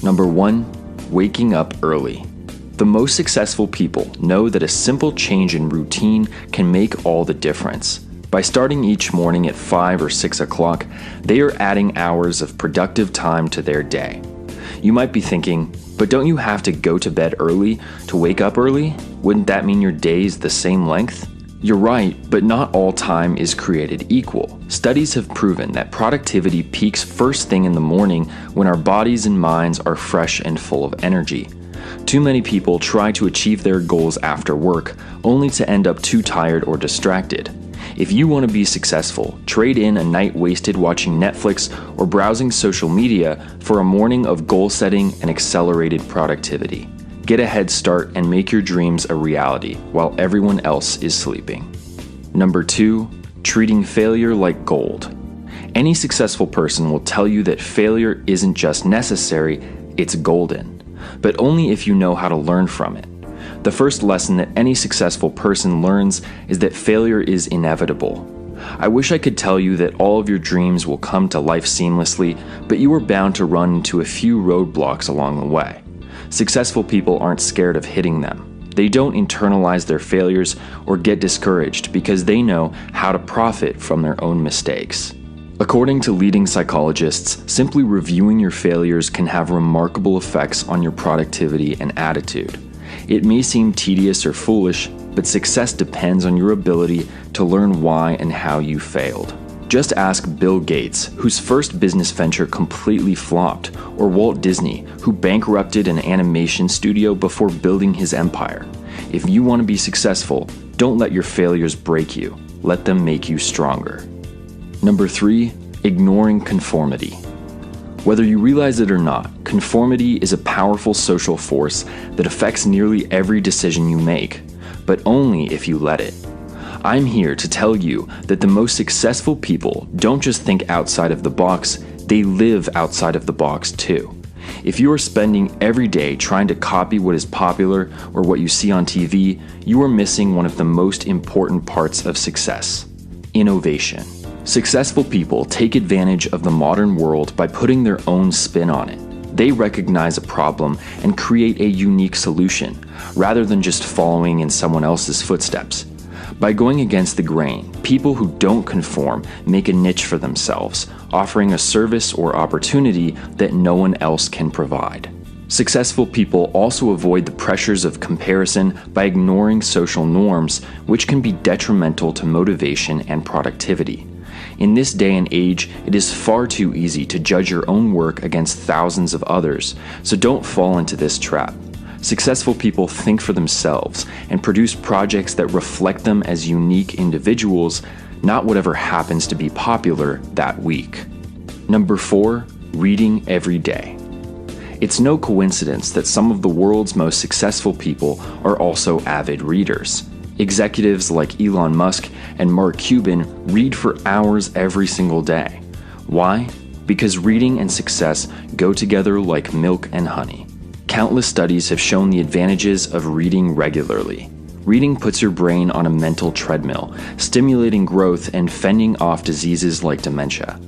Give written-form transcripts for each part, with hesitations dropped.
Number 1, waking up early. The most successful people know that a simple change in routine can make all the difference. By starting each morning at 5 or 6 o'clock, they are adding hours of productive time to their day. You might be thinking, but don't you have to go to bed early to wake up early? Wouldn't that mean your day's the same length? You're right, but not all time is created equal. Studies have proven that productivity peaks first thing in the morning when our bodies and minds are fresh and full of energy. Too many people try to achieve their goals after work, only to end up too tired or distracted. If you want to be successful, trade in a night wasted watching Netflix or browsing social media for a morning of goal setting and accelerated productivity. Get a head start and make your dreams a reality while everyone else is sleeping. Number 2, treating failure like gold. Any successful person will tell you that failure isn't just necessary, it's golden, but only if you know how to learn from it. The first lesson that any successful person learns is that failure is inevitable. I wish I could tell you that all of your dreams will come to life seamlessly, but you are bound to run into a few roadblocks along the way. Successful people aren't scared of hitting them. They don't internalize their failures or get discouraged because they know how to profit from their own mistakes. According to leading psychologists, simply reviewing your failures can have remarkable effects on your productivity and attitude. It may seem tedious or foolish, but success depends on your ability to learn why and how you failed. Just ask Bill Gates, whose first business venture completely flopped, or Walt Disney, who bankrupted an animation studio before building his empire. If you want to be successful, don't let your failures break you. Let them make you stronger. Number 3, ignoring conformity. Whether you realize it or not, conformity is a powerful social force that affects nearly every decision you make, but only if you let it. I'm here to tell you that the most successful people don't just think outside of the box, they live outside of the box too. If you are spending every day trying to copy what is popular or what you see on TV, you are missing one of the most important parts of success: innovation. Successful people take advantage of the modern world by putting their own spin on it. They recognize a problem and create a unique solution, rather than just following in someone else's footsteps. By going against the grain, people who don't conform make a niche for themselves, offering a service or opportunity that no one else can provide. Successful people also avoid the pressures of comparison by ignoring social norms, which can be detrimental to motivation and productivity. In this day and age, it is far too easy to judge your own work against thousands of others, so don't fall into this trap. Successful people think for themselves and produce projects that reflect them as unique individuals, not whatever happens to be popular that week. Number 4, reading every day. It's no coincidence that some of the world's most successful people are also avid readers. Executives like Elon Musk and Mark Cuban read for hours every single day. Why? Because reading and success go together like milk and honey. Countless studies have shown the advantages of reading regularly. Reading puts your brain on a mental treadmill, stimulating growth and fending off diseases like dementia.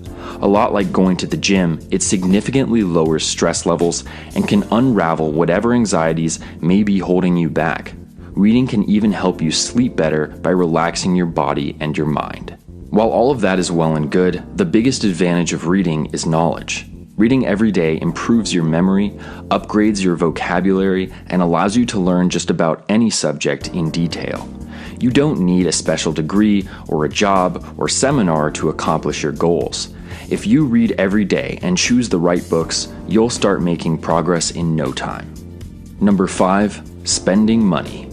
A lot like going to the gym, it significantly lowers stress levels and can unravel whatever anxieties may be holding you back. Reading can even help you sleep better by relaxing your body and your mind. While all of that is well and good, the biggest advantage of reading is knowledge. Reading every day improves your memory, upgrades your vocabulary, and allows you to learn just about any subject in detail. You don't need a special degree or a job or seminar to accomplish your goals. If you read every day and choose the right books, you'll start making progress in no time. Number 5, spending money.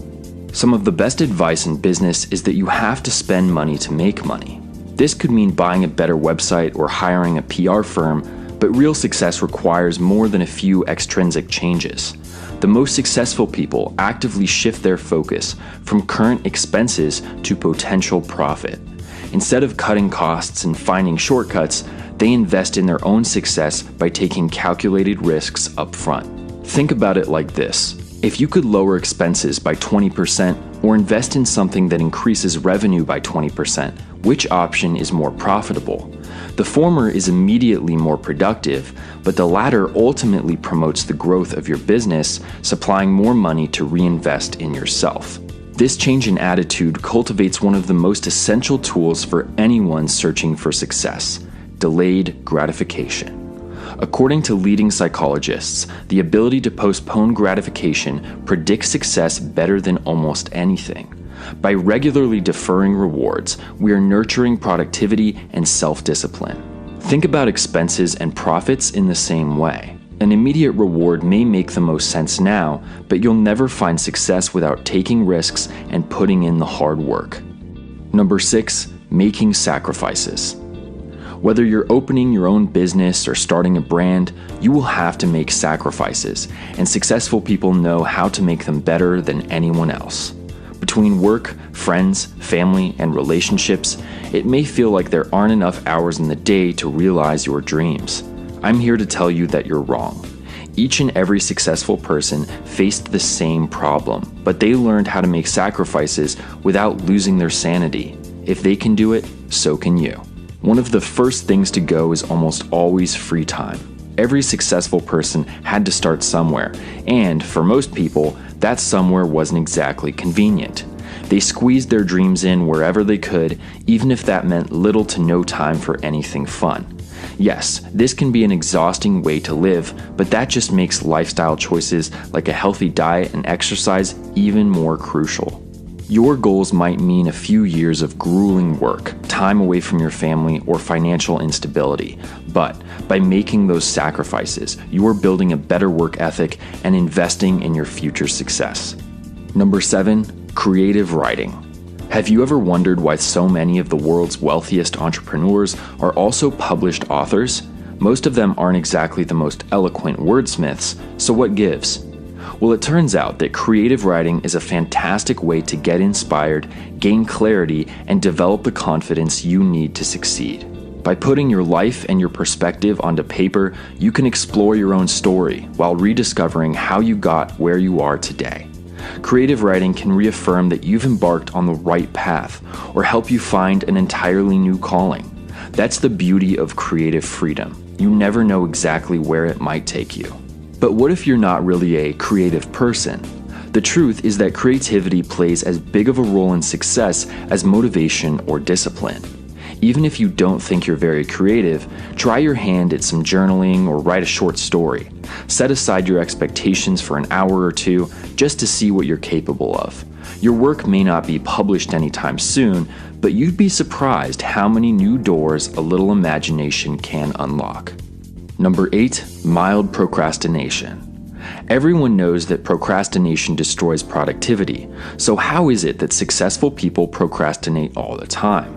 Some of the best advice in business is that you have to spend money to make money. This could mean buying a better website or hiring a PR firm, but real success requires more than a few extrinsic changes. The most successful people actively shift their focus from current expenses to potential profit. Instead of cutting costs and finding shortcuts, they invest in their own success by taking calculated risks up front. Think about it like this. If you could lower expenses by 20%, Or invest in something that increases revenue by 20%. Which option is more profitable? The former is immediately more productive, but the latter ultimately promotes the growth of your business, supplying more money to reinvest in yourself. This change in attitude cultivates one of the most essential tools for anyone searching for success: delayed gratification. According to leading psychologists, the ability to postpone gratification predicts success better than almost anything. By regularly deferring rewards, we are nurturing productivity and self-discipline. Think about expenses and profits in the same way. An immediate reward may make the most sense now, but you'll never find success without taking risks and putting in the hard work. Number 6, making sacrifices. Whether you're opening your own business or starting a brand, you will have to make sacrifices, and successful people know how to make them better than anyone else. Between work, friends, family, and relationships, it may feel like there aren't enough hours in the day to realize your dreams. I'm here to tell you that you're wrong. Each and every successful person faced the same problem, but they learned how to make sacrifices without losing their sanity. If they can do it, so can you. One of the first things to go is almost always free time. Every successful person had to start somewhere, and for most people, that somewhere wasn't exactly convenient. They squeezed their dreams in wherever they could, even if that meant little to no time for anything fun. Yes, this can be an exhausting way to live, but that just makes lifestyle choices like a healthy diet and exercise even more crucial. Your goals might mean a few years of grueling work, time away from your family, or financial instability. But by making those sacrifices, you are building a better work ethic and investing in your future success. Number 7, creative writing. Have you ever wondered why so many of the world's wealthiest entrepreneurs are also published authors? Most of them aren't exactly the most eloquent wordsmiths, so what gives? Well, it turns out that creative writing is a fantastic way to get inspired, gain clarity, and develop the confidence you need to succeed. By putting your life and your perspective onto paper, you can explore your own story while rediscovering how you got where you are today. Creative writing can reaffirm that you've embarked on the right path or help you find an entirely new calling. That's the beauty of creative freedom. You never know exactly where it might take you. But what if you're not really a creative person? The truth is that creativity plays as big of a role in success as motivation or discipline. Even if you don't think you're very creative, try your hand at some journaling or write a short story. Set aside your expectations for an hour or two just to see what you're capable of. Your work may not be published anytime soon, but you'd be surprised how many new doors a little imagination can unlock. Number 8, mild procrastination. Everyone knows that procrastination destroys productivity, so how is it that successful people procrastinate all the time?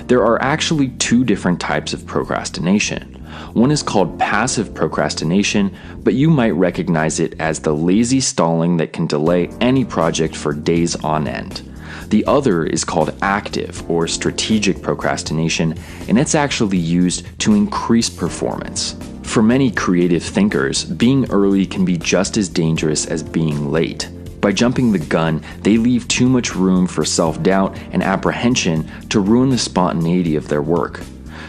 There are actually 2 different types of procrastination. One is called passive procrastination, but you might recognize it as the lazy stalling that can delay any project for days on end. The other is called active or strategic procrastination, and it's actually used to increase performance. For many creative thinkers, being early can be just as dangerous as being late. By jumping the gun, they leave too much room for self-doubt and apprehension to ruin the spontaneity of their work.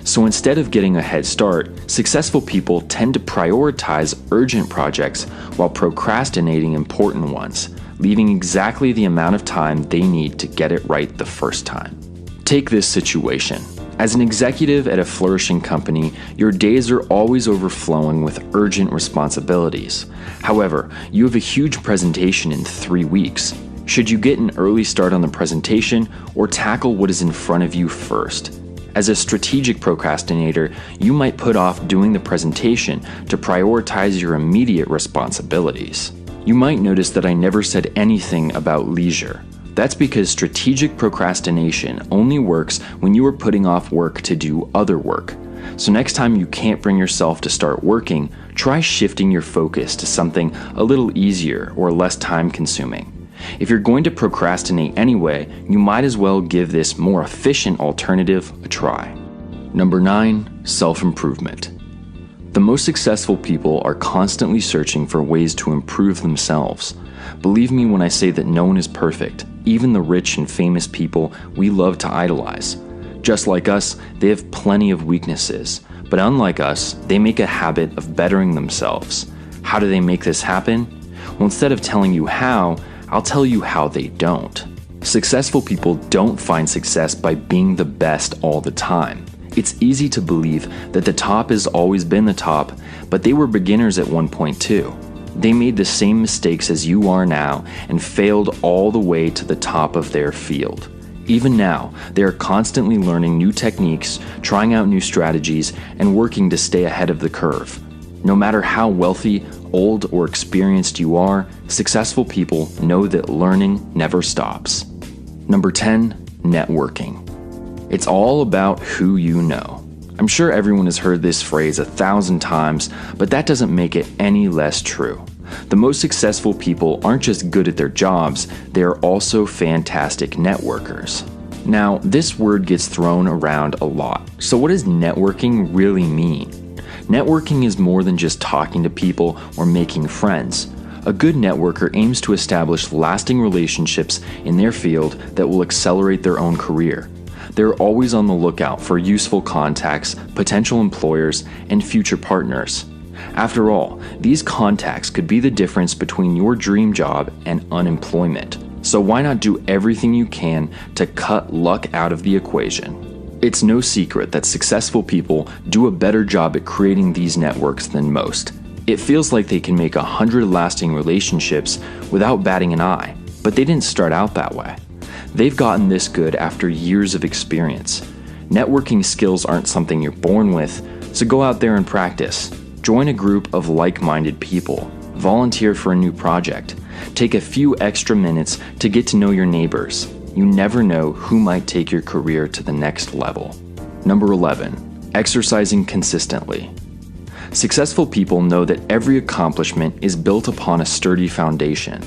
So instead of getting a head start, successful people tend to prioritize urgent projects while procrastinating important ones, leaving exactly the amount of time they need to get it right the first time. Take this situation. As an executive at a flourishing company, your days are always overflowing with urgent responsibilities. However, you have a huge presentation in 3 weeks. Should you get an early start on the presentation or tackle what is in front of you first? As a strategic procrastinator, you might put off doing the presentation to prioritize your immediate responsibilities. You might notice that I never said anything about leisure. That's because strategic procrastination only works when you are putting off work to do other work. So next time you can't bring yourself to start working, try shifting your focus to something a little easier or less time-consuming. If you're going to procrastinate anyway, you might as well give this more efficient alternative a try. Number 9, self-improvement. The most successful people are constantly searching for ways to improve themselves. Believe me when I say that no one is perfect, even the rich and famous people we love to idolize. Just like us, they have plenty of weaknesses, but unlike us, they make a habit of bettering themselves. How do they make this happen? Well, instead of telling you how, I'll tell you how they don't. Successful people don't find success by being the best all the time. It's easy to believe that the top has always been the top, but they were beginners at one point too. They made the same mistakes as you are now and failed all the way to the top of their field. Even now, they are constantly learning new techniques, trying out new strategies, and working to stay ahead of the curve. No matter how wealthy, old, or experienced you are, successful people know that learning never stops. Number 10, networking. It's all about who you know. I'm sure everyone has heard this phrase 1,000 times, but that doesn't make it any less true. The most successful people aren't just good at their jobs, they are also fantastic networkers. Now, this word gets thrown around a lot. So what does networking really mean? Networking is more than just talking to people or making friends. A good networker aims to establish lasting relationships in their field that will accelerate their own career. They're always on the lookout for useful contacts, potential employers, and future partners. After all, these contacts could be the difference between your dream job and unemployment. So why not do everything you can to cut luck out of the equation? It's no secret that successful people do a better job at creating these networks than most. It feels like they can make 100 lasting relationships without batting an eye, but they didn't start out that way. They've gotten this good after years of experience. Networking skills aren't something you're born with, so go out there and practice. Join a group of like-minded people. Volunteer for a new project. Take a few extra minutes to get to know your neighbors. You never know who might take your career to the next level. Number 11, exercising consistently. Successful people know that every accomplishment is built upon a sturdy foundation.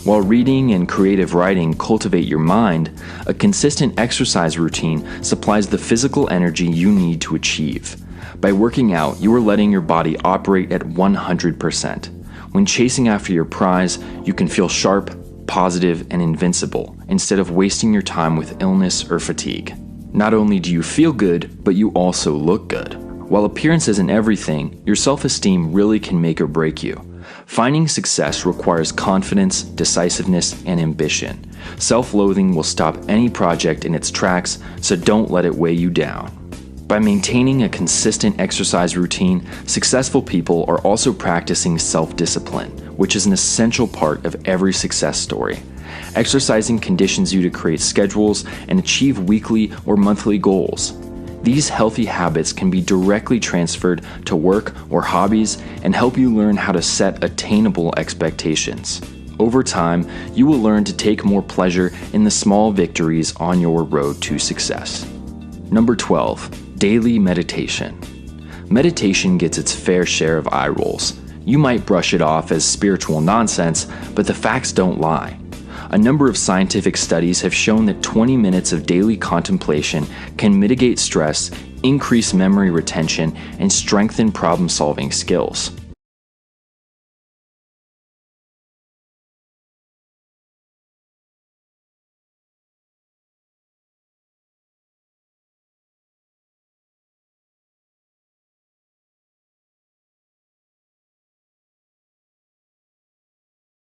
While reading and creative writing cultivate your mind, a consistent exercise routine supplies the physical energy you need to achieve. By working out, you are letting your body operate at 100%. When chasing after your prize, you can feel sharp, positive, and invincible instead of wasting your time with illness or fatigue. Not only do you feel good, but you also look good. While appearance isn't everything, your self-esteem really can make or break you. Finding success requires confidence, decisiveness, and ambition. Self-loathing will stop any project in its tracks, so don't let it weigh you down. By maintaining a consistent exercise routine, successful people are also practicing self-discipline, which is an essential part of every success story. Exercising conditions you to create schedules and achieve weekly or monthly goals. These healthy habits can be directly transferred to work or hobbies and help you learn how to set attainable expectations. Over time, you will learn to take more pleasure in the small victories on your road to success. Number 12, daily meditation. Meditation gets its fair share of eye rolls. You might brush it off as spiritual nonsense, but the facts don't lie. A number of scientific studies have shown that 20 minutes of daily contemplation can mitigate stress, increase memory retention, and strengthen problem-solving skills.